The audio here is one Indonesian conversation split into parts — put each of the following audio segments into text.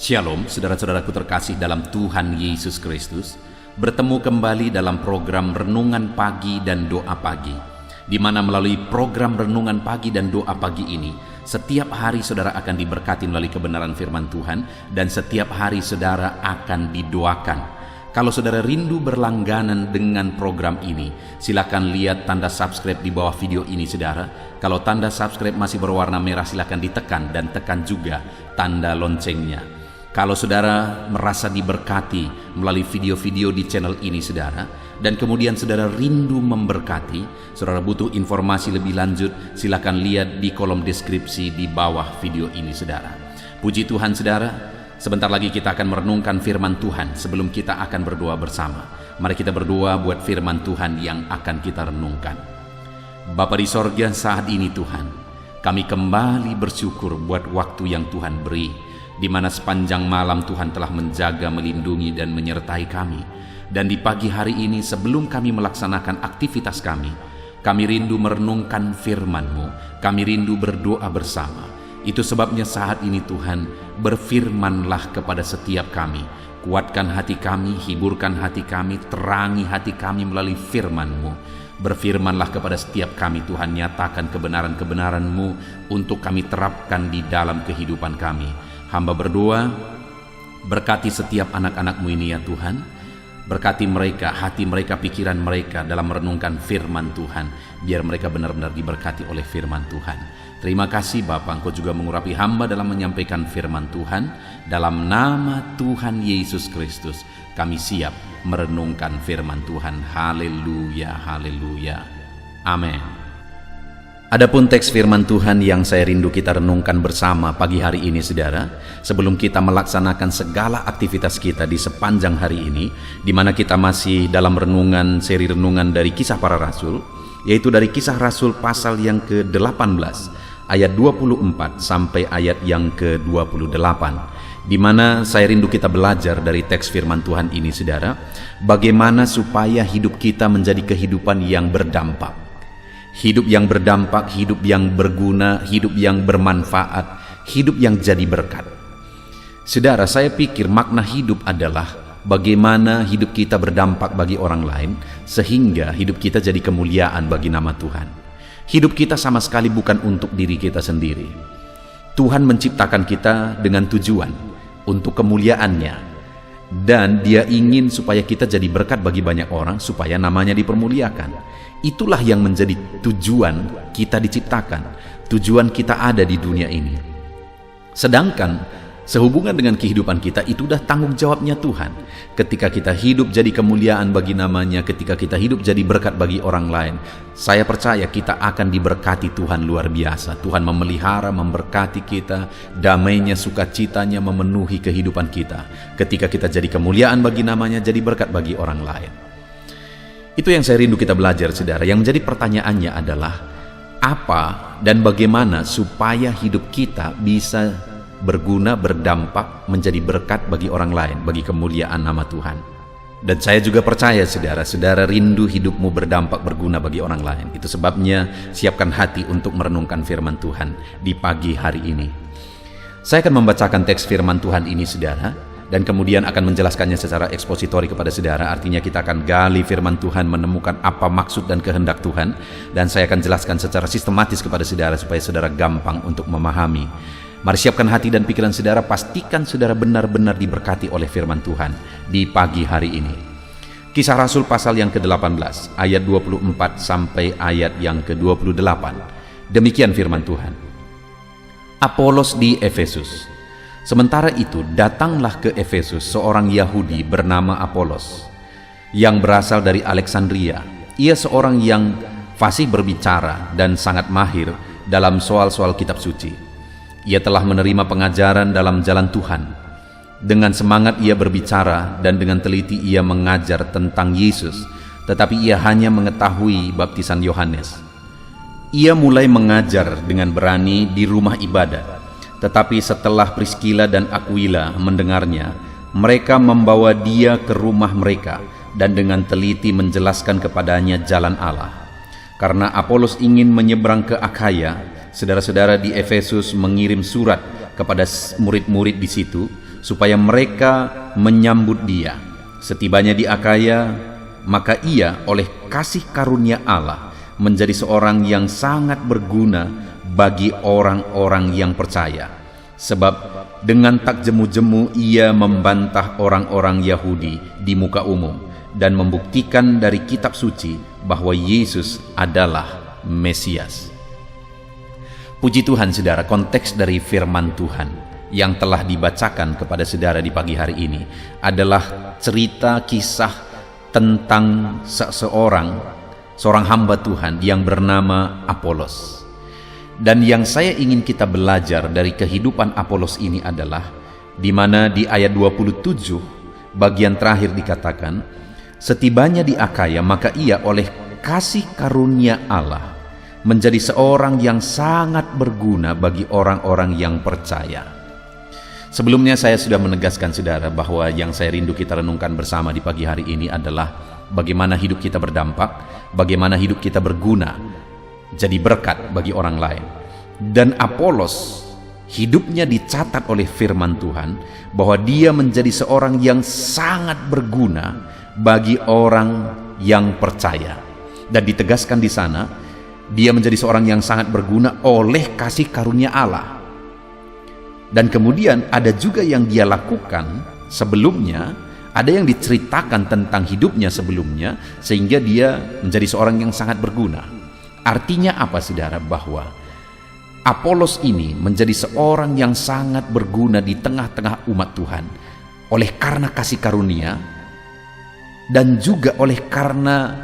Shalom, saudara-saudaraku terkasih dalam Tuhan Yesus Kristus. Bertemu kembali dalam program Renungan Pagi dan Doa Pagi, di mana melalui program Renungan Pagi dan Doa Pagi ini, setiap hari saudara akan diberkati melalui kebenaran firman Tuhan, dan setiap hari saudara akan didoakan. Kalau saudara rindu berlangganan dengan program ini, silakan lihat tanda subscribe di bawah video ini saudara. Kalau tanda subscribe masih berwarna merah, silakan ditekan dan tekan juga tanda loncengnya. Kalau saudara merasa diberkati melalui video-video di channel ini saudara, dan kemudian saudara rindu memberkati, saudara butuh informasi lebih lanjut, silakan lihat di kolom deskripsi di bawah video ini saudara. Puji Tuhan saudara, sebentar lagi kita akan merenungkan firman Tuhan. Sebelum kita akan berdoa bersama, mari kita berdoa buat firman Tuhan yang akan kita renungkan. Bapa di sorga, saat ini Tuhan, kami kembali bersyukur buat waktu yang Tuhan beri, di mana sepanjang malam Tuhan telah menjaga, melindungi, dan menyertai kami. Dan di pagi hari ini sebelum kami melaksanakan aktivitas kami rindu merenungkan firman-Mu, kami rindu berdoa bersama. Itu sebabnya saat ini Tuhan, berfirmanlah kepada setiap kami. Kuatkan hati kami, hiburkan hati kami, terangi hati kami melalui firman-Mu. Berfirmanlah kepada setiap kami Tuhan, nyatakan kebenaran-kebenaran-Mu untuk kami terapkan di dalam kehidupan kami. Hamba berdoa, berkati setiap anak-anak-Mu ini ya Tuhan. Berkati mereka, hati mereka, pikiran mereka dalam merenungkan firman Tuhan, biar mereka benar-benar diberkati oleh firman Tuhan. Terima kasih Bapa, Engkau juga mengurapi hamba dalam menyampaikan firman Tuhan. Dalam nama Tuhan Yesus Kristus, kami siap merenungkan firman Tuhan. Haleluya, haleluya. Amin. Adapun teks firman Tuhan yang saya rindu kita renungkan bersama pagi hari ini saudara, sebelum kita melaksanakan segala aktivitas kita di sepanjang hari ini, di mana kita masih dalam seri renungan dari Kisah Para Rasul, yaitu dari Kisah Rasul pasal yang ke-18 ayat 24 sampai ayat yang ke-28, di mana saya rindu kita belajar dari teks firman Tuhan ini saudara, bagaimana supaya hidup kita menjadi kehidupan yang berdampak. Hidup yang berdampak, hidup yang berguna, hidup yang bermanfaat, hidup yang jadi berkat. Saudara, saya pikir makna hidup adalah bagaimana hidup kita berdampak bagi orang lain, sehingga hidup kita jadi kemuliaan bagi nama Tuhan. Hidup kita sama sekali bukan untuk diri kita sendiri. Tuhan menciptakan kita dengan tujuan untuk kemuliaannya, dan Dia ingin supaya kita jadi berkat bagi banyak orang, supaya namanya dipermuliakan. Itulah yang menjadi tujuan kita diciptakan, tujuan kita ada di dunia ini. Sedangkan sehubungan dengan kehidupan kita, itu udah tanggung jawabnya Tuhan. Ketika kita hidup jadi kemuliaan bagi namanya, ketika kita hidup jadi berkat bagi orang lain, saya percaya kita akan diberkati Tuhan luar biasa. Tuhan memelihara, memberkati kita, damainya, sukacitanya memenuhi kehidupan kita. Ketika kita jadi kemuliaan bagi namanya, jadi berkat bagi orang lain. Itu yang saya rindu kita belajar saudara. Yang menjadi pertanyaannya adalah, apa dan bagaimana supaya hidup kita bisa berguna, berdampak, menjadi berkat bagi orang lain, bagi kemuliaan nama Tuhan. Dan saya juga percaya saudara rindu hidupmu berdampak, berguna bagi orang lain. Itu sebabnya siapkan hati untuk merenungkan firman Tuhan di pagi hari ini. Saya akan membacakan teks firman Tuhan ini saudara, dan kemudian akan menjelaskannya secara ekspositori kepada saudara. Artinya kita akan gali firman Tuhan, menemukan apa maksud dan kehendak Tuhan, dan saya akan jelaskan secara sistematis kepada saudara supaya saudara gampang untuk memahami. Mari siapkan hati dan pikiran saudara, pastikan saudara benar-benar diberkati oleh firman Tuhan di pagi hari ini. Kisah Rasul pasal yang ke-18 ayat 24 sampai ayat yang ke-28. Demikian firman Tuhan. Apolos di Efesus. Sementara itu datanglah ke Efesus seorang Yahudi bernama Apolos, yang berasal dari Alexandria. Ia seorang yang fasih berbicara dan sangat mahir dalam soal-soal kitab suci. Ia telah menerima pengajaran dalam jalan Tuhan. Dengan semangat ia berbicara dan dengan teliti ia mengajar tentang Yesus, tetapi ia hanya mengetahui baptisan Yohanes. Ia mulai mengajar dengan berani di rumah ibadat. Tetapi setelah Priskila dan Aquila mendengarnya, mereka membawa dia ke rumah mereka dan dengan teliti menjelaskan kepadanya jalan Allah. Karena Apolos ingin menyeberang ke Akhaya, saudara-saudara di Efesus mengirim surat kepada murid-murid di situ supaya mereka menyambut dia. Setibanya di Akaya, maka ia oleh kasih karunia Allah menjadi seorang yang sangat berguna bagi orang-orang yang percaya. Sebab dengan tak jemu-jemu ia membantah orang-orang Yahudi di muka umum dan membuktikan dari kitab suci bahwa Yesus adalah Mesias. Puji Tuhan saudara, konteks dari firman Tuhan yang telah dibacakan kepada saudara di pagi hari ini adalah cerita kisah tentang seorang hamba Tuhan yang bernama Apolos. Dan yang saya ingin kita belajar dari kehidupan Apolos ini adalah di mana di ayat 27 bagian terakhir dikatakan, setibanya di Akaya maka ia oleh kasih karunia Allah menjadi seorang yang sangat berguna bagi orang-orang yang percaya. Sebelumnya saya sudah menegaskan saudara bahwa yang saya rindu kita renungkan bersama di pagi hari ini adalah bagaimana hidup kita berdampak, bagaimana hidup kita berguna, jadi berkat bagi orang lain. Dan Apolos, hidupnya dicatat oleh firman Tuhan bahwa dia menjadi seorang yang sangat berguna bagi orang yang percaya. Dan ditegaskan di sana, dia menjadi seorang yang sangat berguna oleh kasih karunia Allah. Dan kemudian ada juga yang dia lakukan sebelumnya, ada yang diceritakan tentang hidupnya sebelumnya, sehingga dia menjadi seorang yang sangat berguna. Artinya apa saudara? Bahwa Apolos ini menjadi seorang yang sangat berguna di tengah-tengah umat Tuhan oleh karena kasih karunia dan juga oleh karena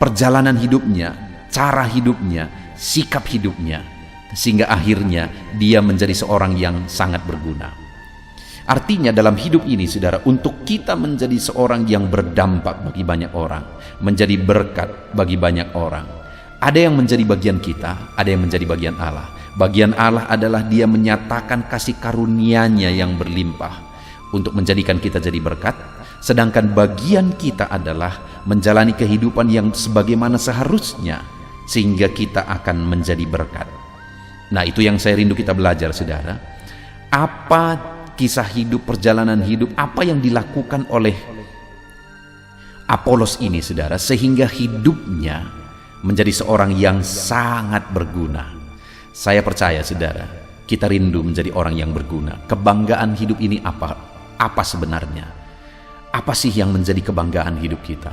perjalanan hidupnya, cara hidupnya, sikap hidupnya, sehingga akhirnya dia menjadi seorang yang sangat berguna. Artinya dalam hidup ini saudara, untuk kita menjadi seorang yang berdampak bagi banyak orang, menjadi berkat bagi banyak orang, ada yang menjadi bagian kita, ada yang menjadi bagian Allah. Bagian Allah adalah dia menyatakan kasih karunia-Nya yang berlimpah untuk menjadikan kita jadi berkat, sedangkan bagian kita adalah menjalani kehidupan yang sebagaimana seharusnya sehingga kita akan menjadi berkat. Nah, itu yang saya rindu kita belajar saudara. Apa kisah hidup, perjalanan hidup, apa yang dilakukan oleh Apolos ini saudara, sehingga hidupnya menjadi seorang yang sangat berguna. Saya percaya saudara, kita rindu menjadi orang yang berguna. Kebanggaan hidup ini apa sebenarnya? Apa sih yang menjadi kebanggaan hidup kita?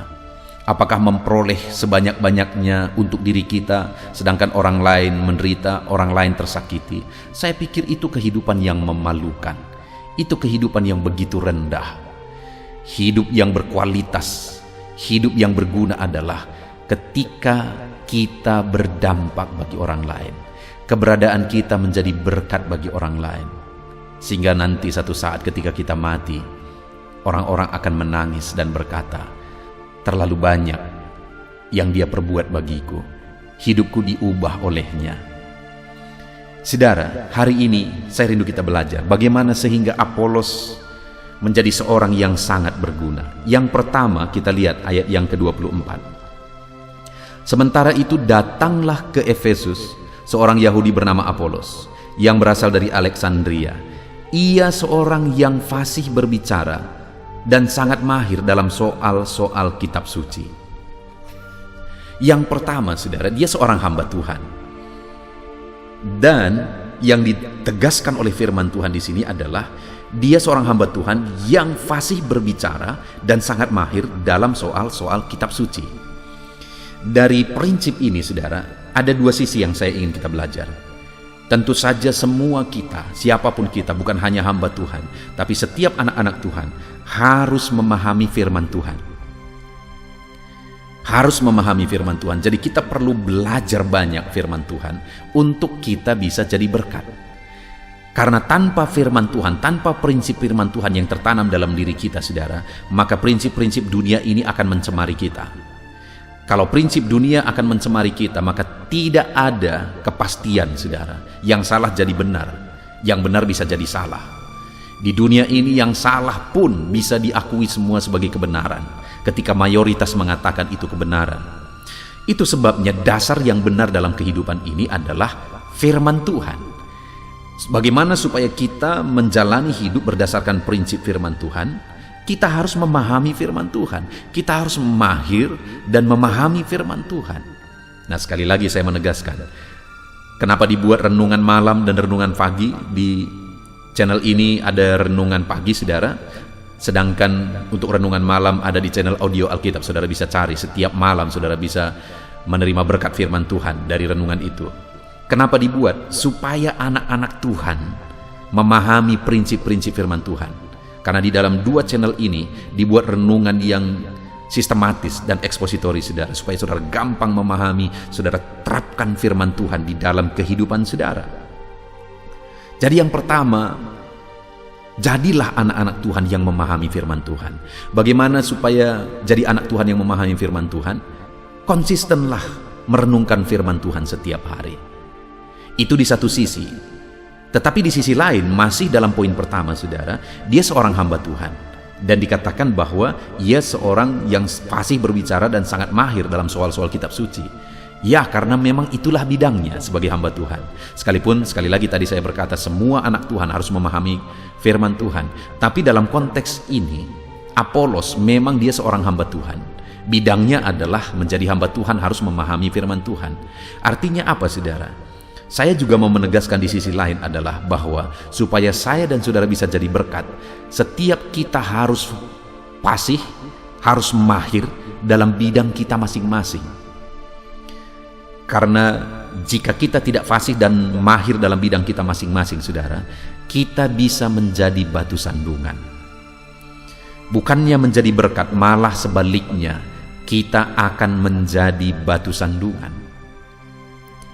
Apakah memperoleh sebanyak-banyaknya untuk diri kita, sedangkan orang lain menderita, orang lain tersakiti? Saya pikir itu kehidupan yang memalukan. Itu kehidupan yang begitu rendah. Hidup yang berkualitas, hidup yang berguna adalah ketika kita berdampak bagi orang lain. Keberadaan kita menjadi berkat bagi orang lain. Sehingga nanti satu saat ketika kita mati, orang-orang akan menangis dan berkata, terlalu banyak yang dia perbuat bagiku, hidupku diubah olehnya. Saudara, hari ini saya rindu kita belajar bagaimana sehingga Apolos menjadi seorang yang sangat berguna. Yang pertama kita lihat ayat yang ke-24. Sementara itu datanglah ke Efesus seorang Yahudi bernama Apolos yang berasal dari Alexandria. Ia seorang yang fasih berbicara dan sangat mahir dalam soal-soal kitab suci. Yang pertama saudara, dia seorang hamba Tuhan. Dan yang ditegaskan oleh firman Tuhan di sini adalah dia seorang hamba Tuhan yang fasih berbicara dan sangat mahir dalam soal-soal kitab suci. Dari prinsip ini saudara, ada dua sisi yang saya ingin kita belajar. Tentu saja semua kita, siapapun kita, bukan hanya hamba Tuhan, tapi setiap anak-anak Tuhan harus memahami firman Tuhan. Harus memahami firman Tuhan. Jadi kita perlu belajar banyak firman Tuhan untuk kita bisa jadi berkat. Karena tanpa firman Tuhan, tanpa prinsip firman Tuhan yang tertanam dalam diri kita saudara, maka prinsip-prinsip dunia ini akan mencemari kita. Kalau prinsip dunia akan mencemari kita, maka tidak ada kepastian saudara. Yang salah jadi benar, yang benar bisa jadi salah. Di dunia ini yang salah pun bisa diakui semua sebagai kebenaran ketika mayoritas mengatakan itu kebenaran. Itu sebabnya dasar yang benar dalam kehidupan ini adalah firman Tuhan. Bagaimana supaya kita menjalani hidup berdasarkan prinsip firman Tuhan? Kita harus memahami firman Tuhan. Kita harus mahir dan memahami firman Tuhan. Nah, sekali lagi saya menegaskan, kenapa dibuat renungan malam dan renungan pagi? Di channel ini ada renungan pagi, saudara. Sedangkan untuk renungan malam ada di channel audio Alkitab. Saudara bisa cari setiap malam, saudara bisa menerima berkat firman Tuhan dari renungan itu. Kenapa dibuat? Supaya anak-anak Tuhan memahami prinsip-prinsip firman Tuhan. Karena di dalam dua channel ini dibuat renungan yang sistematis dan ekspositori, saudara, supaya saudara gampang memahami, saudara terapkan firman Tuhan di dalam kehidupan saudara. Jadi yang pertama, jadilah anak-anak Tuhan yang memahami firman Tuhan. Bagaimana supaya jadi anak Tuhan yang memahami firman Tuhan? Konsistenlah merenungkan firman Tuhan setiap hari. Itu di satu sisi. Tetapi di sisi lain, masih dalam poin pertama, saudara, dia seorang hamba Tuhan. Dan dikatakan bahwa ia seorang yang fasih berbicara dan sangat mahir dalam soal-soal kitab suci. Ya, karena memang itulah bidangnya sebagai hamba Tuhan. Sekalipun, sekali lagi tadi saya berkata, semua anak Tuhan harus memahami firman Tuhan. Tapi dalam konteks ini, Apolos memang dia seorang hamba Tuhan. Bidangnya adalah menjadi hamba Tuhan harus memahami firman Tuhan. Artinya apa, saudara? Saya juga mau menegaskan di sisi lain adalah bahwa supaya saya dan saudara bisa jadi berkat, setiap kita harus fasih, harus mahir dalam bidang kita masing-masing. Karena jika kita tidak fasih dan mahir dalam bidang kita masing-masing, saudara, kita bisa menjadi batu sandungan. Bukannya menjadi berkat, malah sebaliknya, kita akan menjadi batu sandungan.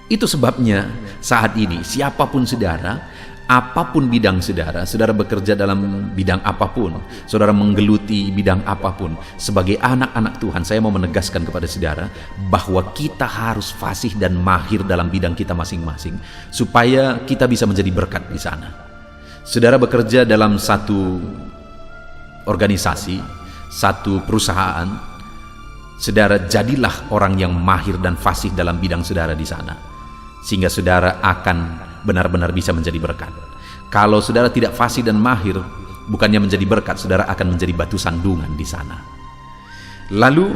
Itu sebabnya saat ini siapapun saudara, apapun bidang saudara, saudara bekerja dalam bidang apapun, saudara menggeluti bidang apapun, sebagai anak-anak Tuhan, saya mau menegaskan kepada saudara bahwa kita harus fasih dan mahir dalam bidang kita masing-masing, supaya kita bisa menjadi berkat di sana. Saudara bekerja dalam satu organisasi, satu perusahaan, saudara jadilah orang yang mahir dan fasih dalam bidang saudara di sana, sehingga saudara akan benar-benar bisa menjadi berkat. Kalau saudara tidak fasih dan mahir, bukannya menjadi berkat, saudara akan menjadi batu sandungan di sana. Lalu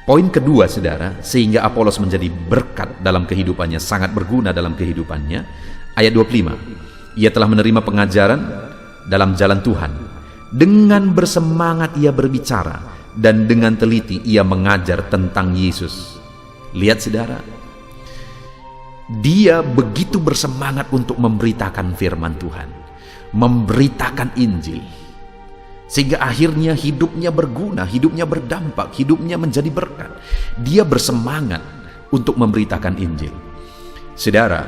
poin kedua, saudara, sehingga Apolos menjadi berkat dalam kehidupannya, sangat berguna dalam kehidupannya. Ayat 25, ia telah menerima pengajaran dalam jalan Tuhan. Dengan bersemangat ia berbicara, dan dengan teliti ia mengajar tentang Yesus. Lihat, saudara, dia begitu bersemangat untuk memberitakan firman Tuhan, memberitakan Injil, sehingga akhirnya hidupnya berguna, hidupnya berdampak, hidupnya menjadi berkat. Dia bersemangat untuk memberitakan Injil. Saudara,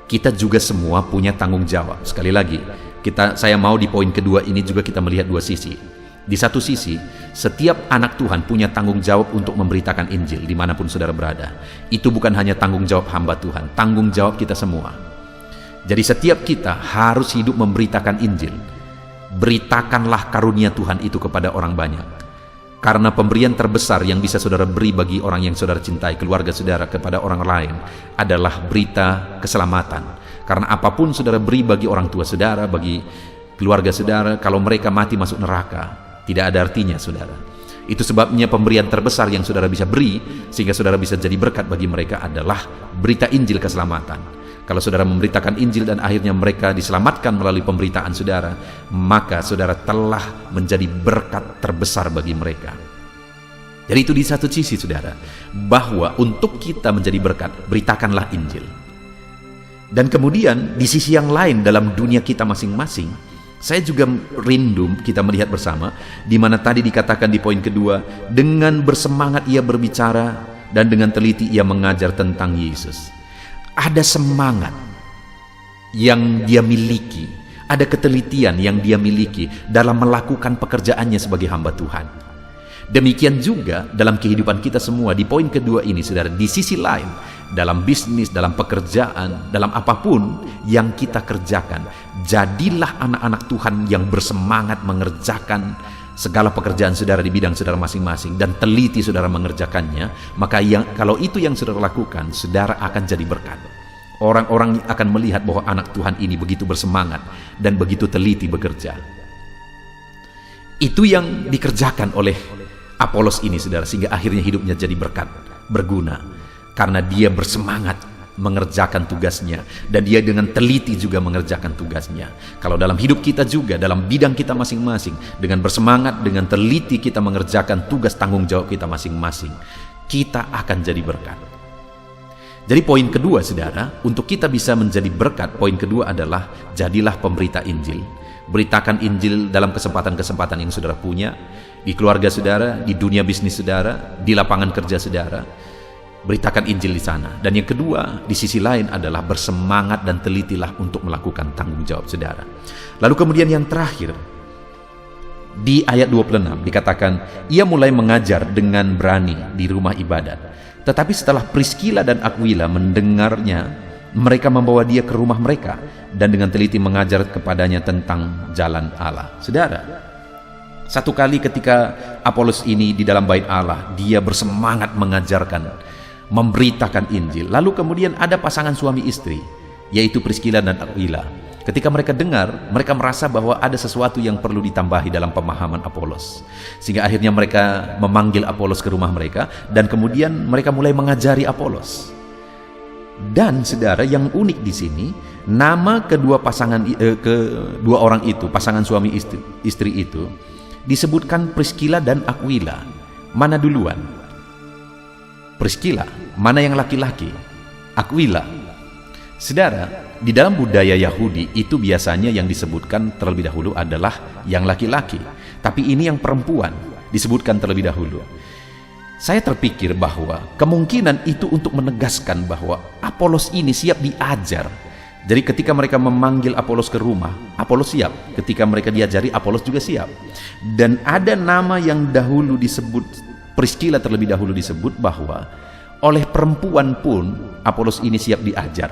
kita juga semua punya tanggung jawab. Sekali lagi, saya mau di poin kedua ini juga kita melihat dua sisi. Di satu sisi, setiap anak Tuhan punya tanggung jawab untuk memberitakan Injil dimanapun saudara berada. Itu bukan hanya tanggung jawab hamba Tuhan, tanggung jawab kita semua. Jadi setiap kita harus hidup memberitakan Injil. Beritakanlah karunia Tuhan itu kepada orang banyak. Karena pemberian terbesar yang bisa saudara beri bagi orang yang saudara cintai, keluarga saudara, kepada orang lain adalah berita keselamatan. Karena apapun saudara beri bagi orang tua saudara, bagi keluarga saudara, kalau mereka mati masuk neraka, tidak ada artinya, saudara. Itu sebabnya pemberian terbesar yang saudara bisa beri, sehingga saudara bisa jadi berkat bagi mereka, adalah berita Injil keselamatan. Kalau saudara memberitakan Injil dan akhirnya mereka diselamatkan melalui pemberitaan saudara, maka saudara telah menjadi berkat terbesar bagi mereka. Jadi itu di satu sisi, saudara, bahwa untuk kita menjadi berkat, beritakanlah Injil. Dan kemudian di sisi yang lain, dalam dunia kita masing-masing, saya juga rindu kita melihat bersama, di mana tadi dikatakan di poin kedua, dengan bersemangat ia berbicara dan dengan teliti ia mengajar tentang Yesus. Ada semangat yang dia miliki, ada ketelitian yang dia miliki dalam melakukan pekerjaannya sebagai hamba Tuhan. Demikian juga dalam kehidupan kita semua. Di poin kedua ini, saudara, di sisi lain, dalam bisnis, dalam pekerjaan, dalam apapun yang kita kerjakan, jadilah anak-anak Tuhan yang bersemangat mengerjakan segala pekerjaan saudara di bidang saudara masing-masing, dan teliti saudara mengerjakannya. Maka kalau itu yang saudara lakukan, saudara akan jadi berkat. orang-orang akan melihat bahwa anak Tuhan ini begitu bersemangat dan begitu teliti bekerja. Itu yang dikerjakan oleh Apolos ini, saudara, sehingga akhirnya hidupnya jadi berkat, berguna, karena dia bersemangat mengerjakan tugasnya, dan dia dengan teliti juga mengerjakan tugasnya. Kalau dalam hidup kita juga, dalam bidang kita masing-masing, dengan bersemangat, dengan teliti kita mengerjakan tugas tanggung jawab kita masing-masing, kita akan jadi berkat. Jadi poin kedua, saudara, untuk kita bisa menjadi berkat, poin kedua adalah jadilah pemberita Injil. Beritakan Injil dalam kesempatan-kesempatan yang saudara punya, di keluarga saudara, di dunia bisnis saudara, di lapangan kerja saudara. Beritakan Injil di sana. Dan yang kedua, di sisi lain adalah bersemangat dan telitilah untuk melakukan tanggung jawab saudara. Lalu kemudian yang terakhir, di ayat 26 dikatakan, ia mulai mengajar dengan berani di rumah ibadat. Tetapi setelah Priskila dan Aquila mendengarnya, mereka membawa dia ke rumah mereka dan dengan teliti mengajar kepadanya tentang jalan Allah. Saudara, satu kali ketika Apolos ini di dalam bait Allah, dia bersemangat mengajarkan, memberitakan Injil. Lalu kemudian ada pasangan suami istri, yaitu Priskila dan Aquila. Ketika mereka dengar, mereka merasa bahwa ada sesuatu yang perlu ditambahi dalam pemahaman Apolos, sehingga akhirnya mereka memanggil Apolos ke rumah mereka, dan kemudian mereka mulai mengajari Apolos. Dan saudara, yang unik di sini, nama kedua orang itu, pasangan suami istri itu, disebutkan Priskila dan Aquila. Mana duluan? Priskila, mana yang laki-laki? Aquila. Saudara, di dalam budaya Yahudi itu biasanya yang disebutkan terlebih dahulu adalah yang laki-laki, tapi ini yang perempuan disebutkan terlebih dahulu. Saya terpikir bahwa kemungkinan itu untuk menegaskan bahwa Apolos ini siap diajar. Jadi ketika mereka memanggil Apolos ke rumah, Apolos siap. Ketika mereka diajari, Apolos juga siap. Dan ada nama yang dahulu disebut, Priskila terlebih dahulu disebut, bahwa oleh perempuan pun Apolos ini siap diajar.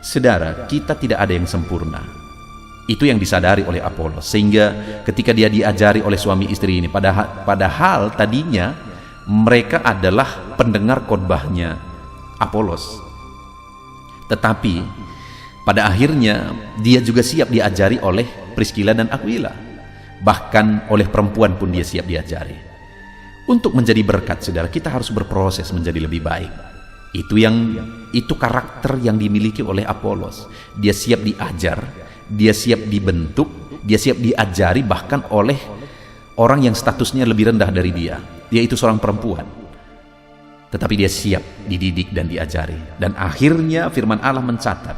Saudara, kita tidak ada yang sempurna. Itu yang disadari oleh Apolos, sehingga ketika dia diajari oleh suami istri ini, padahal tadinya mereka adalah pendengar khotbahnya Apolos, tetapi pada akhirnya dia juga siap diajari oleh Priskila dan Aquila. Bahkan oleh perempuan pun dia siap diajari. Untuk menjadi berkat, saudara, kita harus berproses menjadi lebih baik. Itu karakter yang dimiliki oleh Apolos. Dia siap diajar, dia siap dibentuk, dia siap diajari bahkan oleh orang yang statusnya lebih rendah dari dia, yaitu seorang perempuan. Tetapi dia siap dididik dan diajari. Dan akhirnya firman Allah mencatat,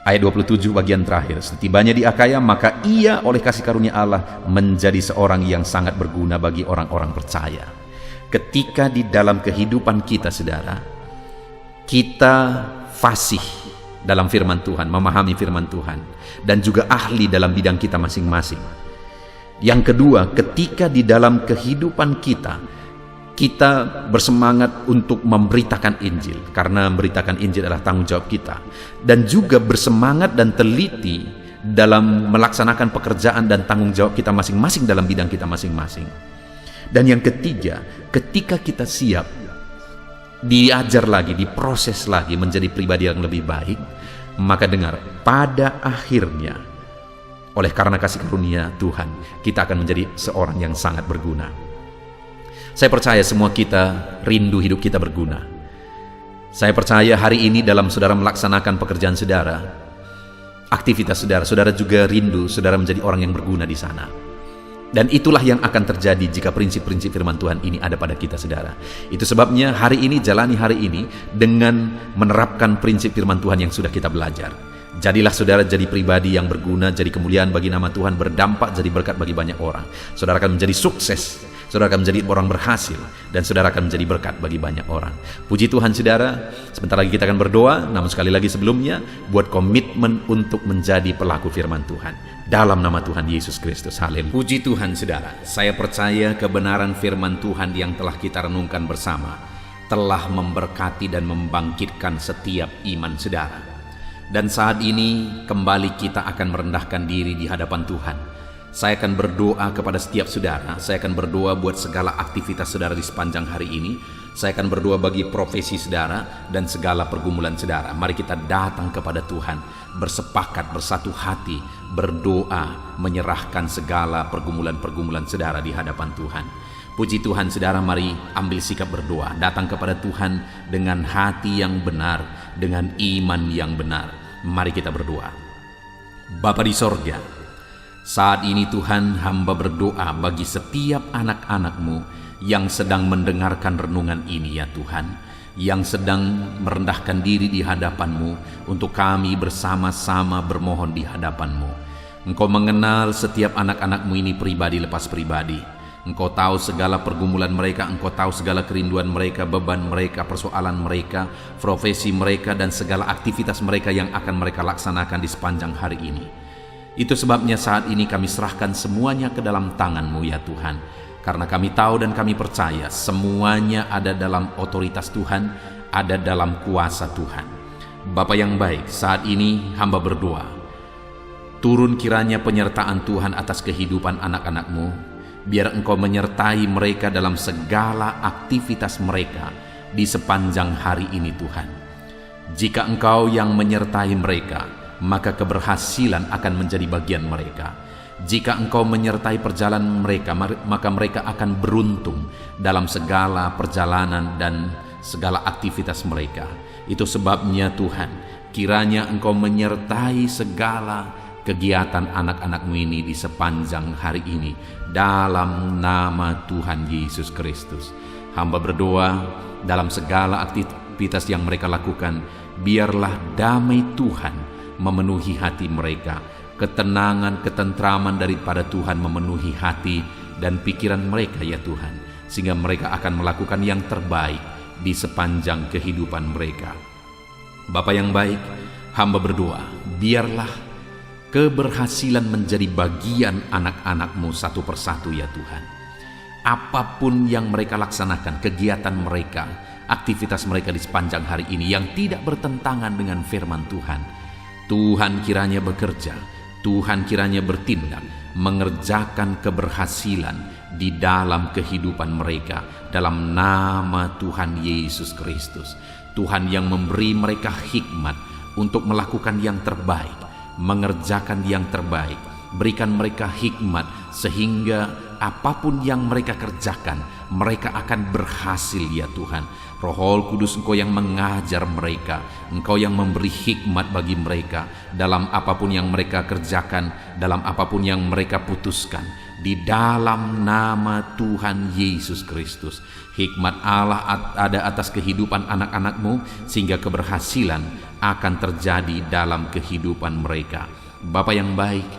ayat 27 bagian terakhir, setibanya di Akaya, maka ia oleh kasih karunia Allah menjadi seorang yang sangat berguna bagi orang-orang percaya. Ketika di dalam kehidupan kita, saudara, kita fasih dalam firman Tuhan, memahami firman Tuhan, dan juga ahli dalam bidang kita masing-masing. Yang kedua, ketika di dalam kehidupan kita bersemangat untuk memberitakan Injil, karena memberitakan Injil adalah tanggung jawab kita, dan juga bersemangat dan teliti dalam melaksanakan pekerjaan dan tanggung jawab kita masing-masing dalam bidang kita masing-masing. Dan yang ketiga, ketika kita siap diajar lagi, diproses lagi menjadi pribadi yang lebih baik, maka dengar, pada akhirnya oleh karena kasih karunia Tuhan, kita akan menjadi seorang yang sangat berguna. Saya percaya semua kita rindu hidup kita berguna. Saya percaya hari ini dalam saudara melaksanakan pekerjaan saudara, aktivitas saudara, saudara juga rindu saudara menjadi orang yang berguna di sana. Dan itulah yang akan terjadi jika prinsip-prinsip firman Tuhan ini ada pada kita, saudara. Itu sebabnya hari ini, jalani hari ini dengan menerapkan prinsip firman Tuhan yang sudah kita belajar. Jadilah saudara jadi pribadi yang berguna, jadi kemuliaan bagi nama Tuhan, berdampak jadi berkat bagi banyak orang. Saudara akan menjadi sukses, saudara akan menjadi orang berhasil, dan saudara akan menjadi berkat bagi banyak orang. Puji Tuhan, saudara. Sebentar lagi kita akan berdoa, namun sekali lagi sebelumnya, buat komitmen untuk menjadi pelaku firman Tuhan dalam nama Tuhan Yesus Kristus. Haleluya. Puji Tuhan, saudara. Saya percaya kebenaran firman Tuhan yang telah kita renungkan bersama telah memberkati dan membangkitkan setiap iman saudara. Dan saat ini kembali kita akan merendahkan diri di hadapan Tuhan, Saya akan berdoa kepada setiap saudara. Saya akan berdoa buat segala aktivitas saudara di sepanjang hari ini. Saya akan berdoa bagi profesi saudara dan segala pergumulan saudara. Mari kita datang kepada Tuhan, bersepakat, bersatu hati, berdoa, menyerahkan segala pergumulan-pergumulan saudara di hadapan Tuhan. Puji Tuhan saudara, mari ambil sikap berdoa. Datang kepada Tuhan dengan hati yang benar, dengan iman yang benar. Mari kita berdoa. Bapa di sorga, saat ini Tuhan, hamba berdoa bagi setiap anak-anak-Mu yang sedang mendengarkan renungan ini ya Tuhan, yang sedang merendahkan diri di hadapan-Mu untuk kami bersama-sama bermohon di hadapan-Mu. Engkau mengenal setiap anak-anak-Mu ini pribadi lepas pribadi. Engkau tahu segala pergumulan mereka, Engkau tahu segala kerinduan mereka, beban mereka, persoalan mereka, profesi mereka, dan segala aktivitas mereka yang akan mereka laksanakan di sepanjang hari ini. Itu sebabnya saat ini kami serahkan semuanya ke dalam tangan-Mu ya Tuhan. Karena kami tahu dan kami percaya semuanya ada dalam otoritas Tuhan, ada dalam kuasa Tuhan. Bapa yang baik, saat ini hamba berdoa, turun kiranya penyertaan Tuhan atas kehidupan anak-anak-Mu, biar Engkau menyertai mereka dalam segala aktivitas mereka di sepanjang hari ini Tuhan. Jika Engkau yang menyertai mereka, maka keberhasilan akan menjadi bagian mereka. Jika Engkau menyertai perjalanan mereka, maka mereka akan beruntung dalam segala perjalanan dan segala aktivitas mereka. Itu sebabnya Tuhan, kiranya Engkau menyertai segala kegiatan anak-anak-Mu ini di sepanjang hari ini. Dalam nama Tuhan Yesus Kristus, hamba berdoa dalam segala aktivitas yang mereka lakukan, biarlah damai Tuhan memenuhi hati mereka. Ketenangan, ketentraman daripada Tuhan memenuhi hati dan pikiran mereka ya Tuhan, sehingga mereka akan melakukan yang terbaik di sepanjang kehidupan mereka. Bapa yang baik, hamba berdoa, biarlah keberhasilan menjadi bagian anak-anak-Mu satu persatu ya Tuhan. Apapun yang mereka laksanakan, kegiatan mereka, aktivitas mereka di sepanjang hari ini yang tidak bertentangan dengan firman Tuhan, Tuhan kiranya bekerja, Tuhan kiranya bertindak, mengerjakan keberhasilan di dalam kehidupan mereka, dalam nama Tuhan Yesus Kristus. Tuhan yang memberi mereka hikmat untuk melakukan yang terbaik, mengerjakan yang terbaik. Berikan mereka hikmat sehingga apapun yang mereka kerjakan, mereka akan berhasil ya Tuhan. Roh Kudus, Engkau yang mengajar mereka, Engkau yang memberi hikmat bagi mereka dalam apapun yang mereka kerjakan, dalam apapun yang mereka putuskan. Di dalam nama Tuhan Yesus Kristus, hikmat Allah ada atas kehidupan anak-anak-Mu, sehingga keberhasilan akan terjadi dalam kehidupan mereka. Bapa yang baik,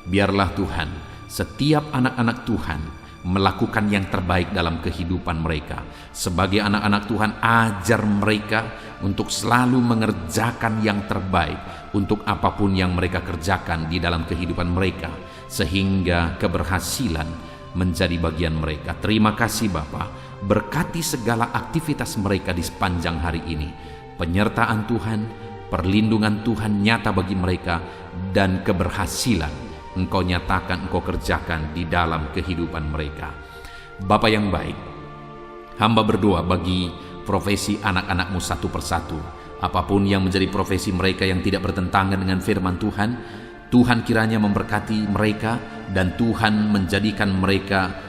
biarlah Tuhan, setiap anak-anak Tuhan melakukan yang terbaik dalam kehidupan mereka. Sebagai anak-anak Tuhan, ajar mereka untuk selalu mengerjakan yang terbaik untuk apapun yang mereka kerjakan di dalam kehidupan mereka, sehingga keberhasilan menjadi bagian mereka. Terima kasih Bapa, berkati segala aktivitas mereka di sepanjang hari ini. Penyertaan Tuhan, perlindungan Tuhan nyata bagi mereka, dan keberhasilan Engkau nyatakan, Engkau kerjakan di dalam kehidupan mereka. Bapa yang baik, hamba berdoa bagi profesi anak-anak-Mu satu persatu. Apapun yang menjadi profesi mereka yang tidak bertentangan dengan firman Tuhan, Tuhan kiranya memberkati mereka, dan Tuhan menjadikan mereka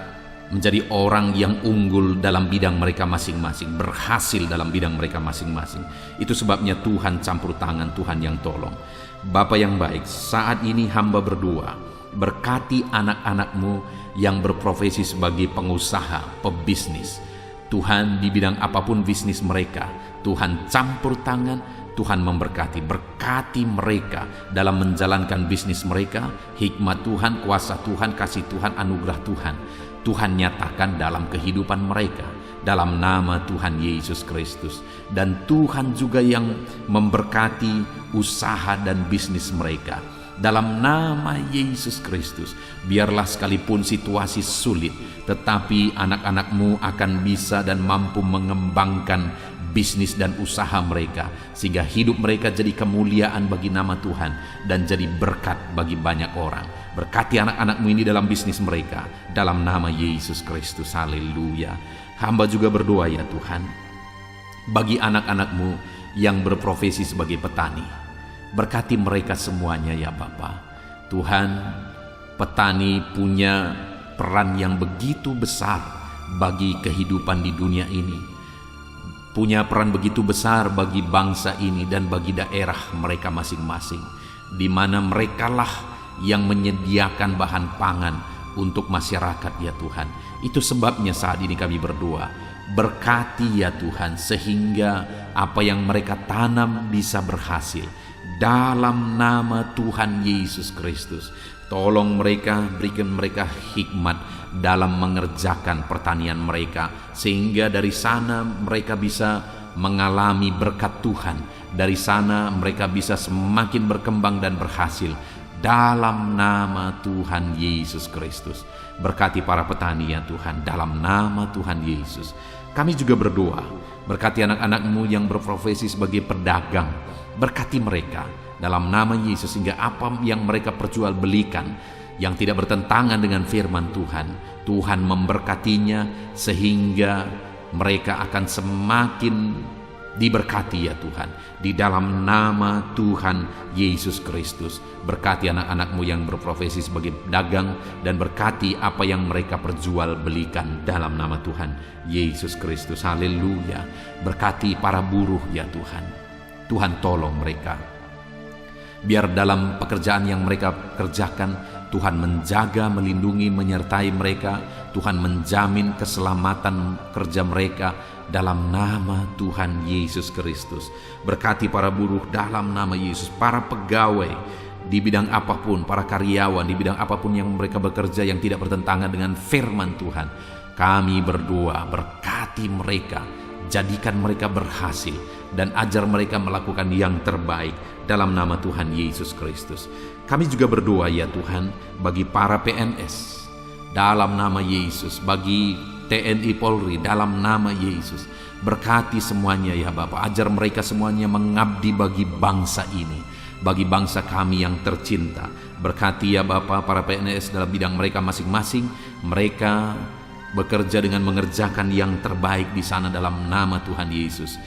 menjadi orang yang unggul dalam bidang mereka masing-masing, berhasil dalam bidang mereka masing-masing. Itu sebabnya Tuhan campur tangan, Tuhan yang tolong. Bapa yang baik, saat ini hamba berdoa, berkati anak-anak-Mu yang berprofesi sebagai pengusaha, pebisnis. Tuhan, di bidang apapun bisnis mereka, Tuhan campur tangan, Tuhan memberkati. Berkati mereka dalam menjalankan bisnis mereka. Hikmat Tuhan, kuasa Tuhan, kasih Tuhan, anugerah Tuhan, Tuhan nyatakan dalam kehidupan mereka, dalam nama Tuhan Yesus Kristus. Dan Tuhan juga yang memberkati usaha dan bisnis mereka, dalam nama Yesus Kristus. Biarlah sekalipun situasi sulit, tetapi anak-anak-Mu akan bisa dan mampu mengembangkan bisnis dan usaha mereka, sehingga hidup mereka jadi kemuliaan bagi nama Tuhan dan jadi berkat bagi banyak orang. Berkati anak-anak-Mu ini dalam bisnis mereka, dalam nama Yesus Kristus. Haleluya. Hamba juga berdoa ya Tuhan, bagi anak-anak-Mu yang berprofesi sebagai petani. Berkati mereka semuanya ya Bapa. Tuhan, petani punya peran yang begitu besar bagi kehidupan di dunia ini, punya peran begitu besar bagi bangsa ini dan bagi daerah mereka masing-masing, di mana merekalah yang menyediakan bahan pangan untuk masyarakat ya Tuhan. Itu sebabnya saat ini kami berdoa, berkati ya Tuhan, sehingga apa yang mereka tanam bisa berhasil dalam nama Tuhan Yesus Kristus. Tolong mereka, berikan mereka hikmat dalam mengerjakan pertanian mereka, sehingga dari sana mereka bisa mengalami berkat Tuhan. Dari sana mereka bisa semakin berkembang dan berhasil dalam nama Tuhan Yesus Kristus. Berkati para petani ya Tuhan, dalam nama Tuhan Yesus. Kami juga berdoa, berkati anak-anak-Mu yang berprofesi sebagai pedagang. Berkati mereka dalam nama Yesus, sehingga apa yang mereka perjualbelikan yang tidak bertentangan dengan firman Tuhan, Tuhan memberkatinya sehingga mereka akan semakin diberkati ya Tuhan, di dalam nama Tuhan Yesus Kristus. Berkati anak-anak-Mu yang berprofesi sebagai pedagang, dan berkati apa yang mereka perjualbelikan dalam nama Tuhan Yesus Kristus. Haleluya. Berkati para buruh ya Tuhan. Tuhan tolong mereka, biar dalam pekerjaan yang mereka kerjakan, Tuhan menjaga, melindungi, menyertai mereka. Tuhan menjamin keselamatan kerja mereka dalam nama Tuhan Yesus Kristus. Berkati para buruh dalam nama Yesus, para pegawai di bidang apapun, para karyawan di bidang apapun yang mereka bekerja yang tidak bertentangan dengan firman Tuhan. Kami berdoa, berkati mereka, jadikan mereka berhasil, dan ajar mereka melakukan yang terbaik dalam nama Tuhan Yesus Kristus. Kami juga berdoa ya Tuhan, bagi para PNS dalam nama Yesus, bagi TNI Polri dalam nama Yesus. Berkati semuanya ya Bapa, ajar mereka semuanya mengabdi bagi bangsa ini, bagi bangsa kami yang tercinta. Berkati ya Bapa para PNS dalam bidang mereka masing-masing. Mereka bekerja dengan mengerjakan yang terbaik di sana dalam nama Tuhan Yesus.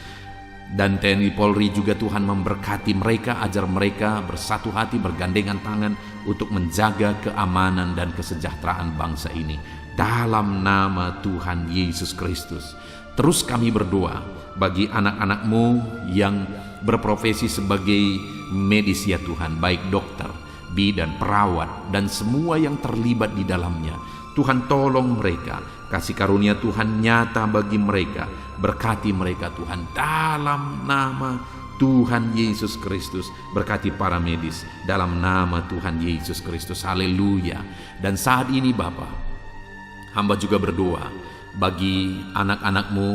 Dan TNI Polri juga Tuhan memberkati mereka, ajar mereka bersatu hati, bergandengan tangan untuk menjaga keamanan dan kesejahteraan bangsa ini dalam nama Tuhan Yesus Kristus. Terus kami berdoa bagi anak-anak-Mu yang berprofesi sebagai medis ya Tuhan, baik dokter, bidan, perawat, dan semua yang terlibat di dalamnya. Tuhan tolong mereka, kasih karunia Tuhan nyata bagi mereka. Berkati mereka Tuhan dalam nama Tuhan Yesus Kristus. Berkati para medis dalam nama Tuhan Yesus Kristus. Haleluya. Dan saat ini Bapa, hamba juga berdoa bagi anak-anak-Mu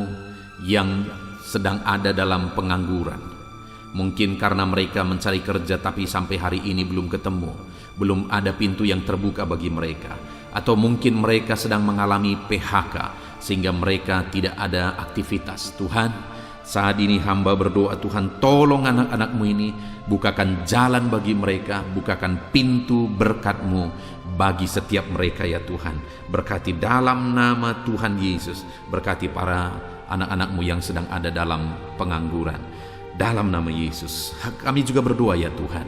yang sedang ada dalam pengangguran. Mungkin karena mereka mencari kerja tapi sampai hari ini belum ketemu, belum ada pintu yang terbuka bagi mereka. Atau mungkin mereka sedang mengalami PHK sehingga mereka tidak ada aktivitas. Tuhan, saat ini hamba berdoa, Tuhan tolong anak-anak-Mu ini, bukakan jalan bagi mereka, bukakan pintu berkat-Mu bagi setiap mereka ya Tuhan. Berkati dalam nama Tuhan Yesus. Berkati para anak-anak-Mu yang sedang ada dalam pengangguran dalam nama Yesus. Kami juga berdoa ya Tuhan,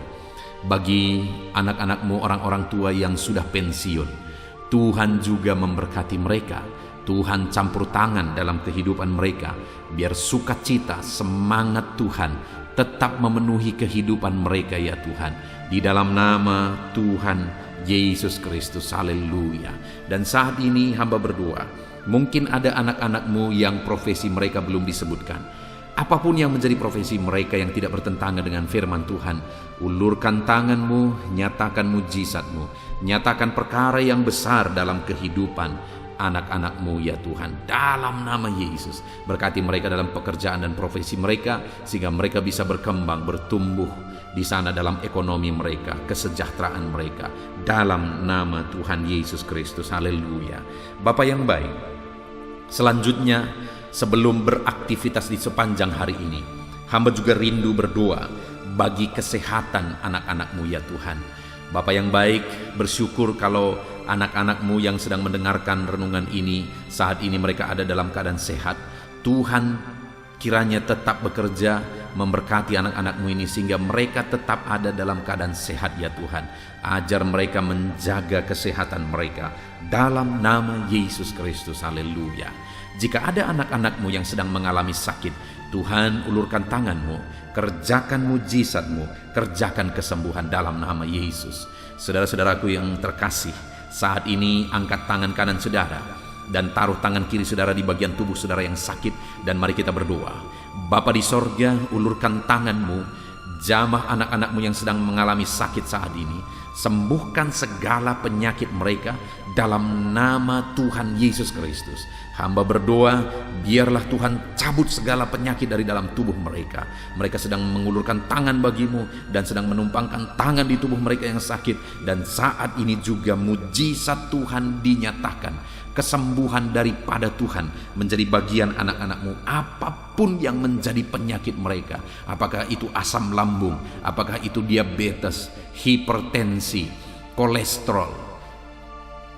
bagi anak-anak-Mu, orang-orang tua yang sudah pensiun, Tuhan juga memberkati mereka. Tuhan campur tangan dalam kehidupan mereka, biar sukacita, semangat Tuhan tetap memenuhi kehidupan mereka ya Tuhan, di dalam nama Tuhan Yesus Kristus. Haleluya. Dan saat ini hamba berdoa, mungkin ada anak-anak-Mu yang profesi mereka belum disebutkan. Apapun yang menjadi profesi mereka yang tidak bertentangan dengan firman Tuhan, ulurkan tangan-Mu, nyatakan mujizat-Mu, nyatakan perkara yang besar dalam kehidupan anak-anak-Mu ya Tuhan, dalam nama Yesus. Berkati mereka dalam pekerjaan dan profesi mereka, sehingga mereka bisa berkembang, bertumbuh di sana dalam ekonomi mereka, kesejahteraan mereka, dalam nama Tuhan Yesus Kristus. Haleluya. Bapa yang baik, selanjutnya sebelum beraktivitas di sepanjang hari ini, hamba juga rindu berdoa bagi kesehatan anak-anak-Mu ya Tuhan. Bapa yang baik, bersyukur kalau anak-anak-Mu yang sedang mendengarkan renungan ini, saat ini mereka ada dalam keadaan sehat. Tuhan kiranya tetap bekerja memberkati anak-anak-Mu ini sehingga mereka tetap ada dalam keadaan sehat ya Tuhan. Ajar mereka menjaga kesehatan mereka dalam nama Yesus Kristus. Haleluya. Jika ada anak-anak-Mu yang sedang mengalami sakit, Tuhan ulurkan tangan-Mu, kerjakan mujizat-Mu, kerjakan kesembuhan dalam nama Yesus. Saudara-saudaraku yang terkasih, saat ini angkat tangan kanan saudara dan taruh tangan kiri saudara di bagian tubuh saudara yang sakit, dan mari kita berdoa. Bapa di sorga, ulurkan tangan-Mu, jamah anak-anak-Mu yang sedang mengalami sakit saat ini, sembuhkan segala penyakit mereka dalam nama Tuhan Yesus Kristus. Hamba berdoa, biarlah Tuhan cabut segala penyakit dari dalam tubuh mereka. Mereka sedang mengulurkan tangan bagi-Mu dan sedang menumpangkan tangan di tubuh mereka yang sakit, dan saat ini juga mujizat Tuhan dinyatakan. Kesembuhan daripada Tuhan menjadi bagian anak-anak-Mu. Apapun yang menjadi penyakit mereka, apakah itu asam lambung, apakah itu diabetes, hipertensi, kolesterol,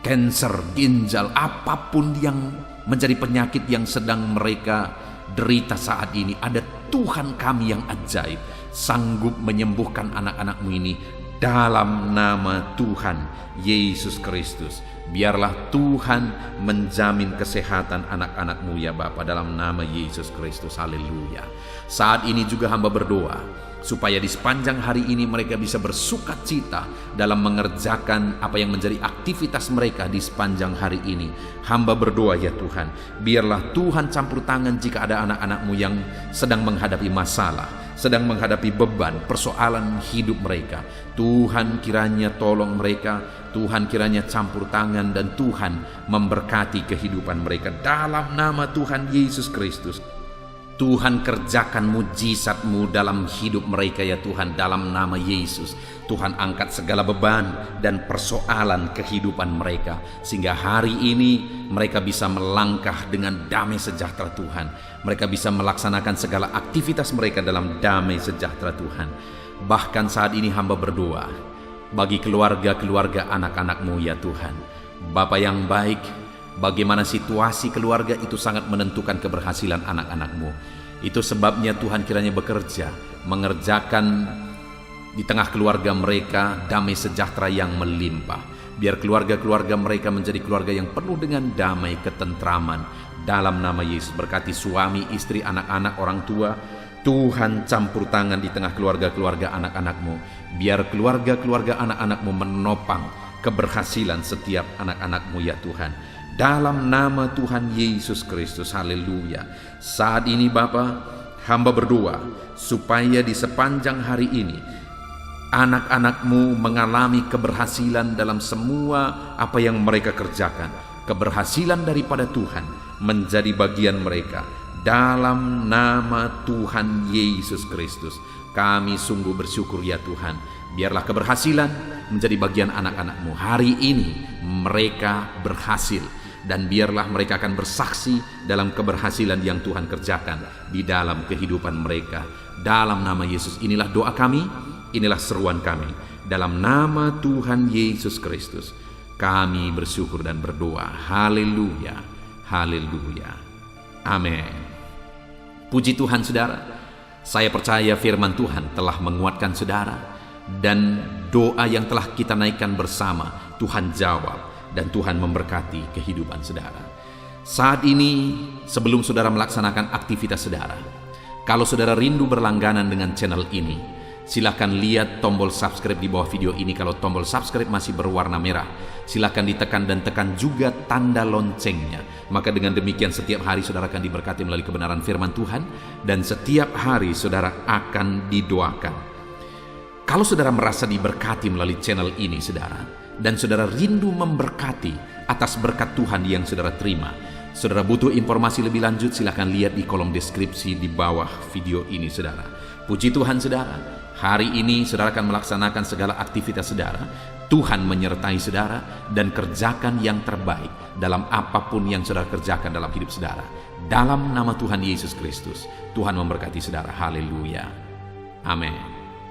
kanker ginjal, apapun yang menjadi penyakit yang sedang mereka derita saat ini, ada Tuhan kami yang ajaib sanggup menyembuhkan anak-anak-Mu ini dalam nama Tuhan Yesus Kristus. Biarlah Tuhan menjamin kesehatan anak-anak-Mu ya Bapa, dalam nama Yesus Kristus. Haleluya. Saat ini juga hamba berdoa supaya di sepanjang hari ini mereka bisa bersukacita dalam mengerjakan apa yang menjadi aktivitas mereka di sepanjang hari ini. Hamba berdoa ya Tuhan, biarlah Tuhan campur tangan jika ada anak-anak-Mu yang sedang menghadapi masalah, sedang menghadapi beban, persoalan hidup mereka. Tuhan kiranya tolong mereka, Tuhan kiranya campur tangan, dan Tuhan memberkati kehidupan mereka dalam nama Tuhan Yesus Kristus. Tuhan kerjakan mujizat-Mu dalam hidup mereka ya Tuhan, dalam nama Yesus. Tuhan angkat segala beban dan persoalan kehidupan mereka, sehingga hari ini mereka bisa melangkah dengan damai sejahtera Tuhan. Mereka bisa melaksanakan segala aktivitas mereka dalam damai sejahtera Tuhan. Bahkan saat ini hamba berdoa bagi keluarga-keluarga anak-anak-Mu ya Tuhan. Bapa yang baik, bagaimana situasi keluarga itu sangat menentukan keberhasilan anak-anak-Mu. Itu sebabnya Tuhan kiranya bekerja, mengerjakan di tengah keluarga mereka damai sejahtera yang melimpah. Biar keluarga-keluarga mereka menjadi keluarga yang penuh dengan damai ketentraman. Dalam nama Yesus, berkati suami, istri, anak-anak, orang tua. Tuhan campur tangan di tengah keluarga-keluarga anak-anak-Mu. Biar keluarga-keluarga anak-anak-Mu menopang keberhasilan setiap anak-anak-Mu ya Tuhan. Dalam nama Tuhan Yesus Kristus. Haleluya. Saat ini Bapa, hamba berdoa supaya di sepanjang hari ini anak-anak-Mu mengalami keberhasilan dalam semua apa yang mereka kerjakan. Keberhasilan daripada Tuhan menjadi bagian mereka. Dalam nama Tuhan Yesus Kristus, kami sungguh bersyukur ya Tuhan. Biarlah keberhasilan menjadi bagian anak-anak-Mu. Hari ini mereka berhasil, dan biarlah mereka akan bersaksi dalam keberhasilan yang Tuhan kerjakan di dalam kehidupan mereka. Dalam nama Yesus, inilah doa kami, inilah seruan kami. Dalam nama Tuhan Yesus Kristus, kami bersyukur dan berdoa. Haleluya, haleluya, amin. Puji Tuhan saudara, saya percaya firman Tuhan telah menguatkan saudara, dan doa yang telah kita naikkan bersama Tuhan jawab, dan Tuhan memberkati kehidupan saudara. Saat ini sebelum saudara melaksanakan aktivitas saudara, kalau saudara rindu berlangganan dengan channel ini, silakan lihat tombol subscribe di bawah video ini. Kalau tombol subscribe masih berwarna merah, silakan ditekan dan tekan juga tanda loncengnya. Maka dengan demikian setiap hari saudara akan diberkati melalui kebenaran firman Tuhan, dan setiap hari saudara akan didoakan. Kalau saudara merasa diberkati melalui channel ini saudara, dan saudara rindu memberkati atas berkat Tuhan yang saudara terima, saudara butuh informasi lebih lanjut, silakan lihat di kolom deskripsi di bawah video ini saudara. Puji Tuhan saudara, Hari ini saudara akan melaksanakan segala aktivitas saudara. Tuhan menyertai saudara dan kerjakan yang terbaik dalam apapun yang saudara kerjakan dalam hidup saudara. Dalam nama Tuhan Yesus Kristus, Tuhan memberkati saudara. Haleluya. Amin.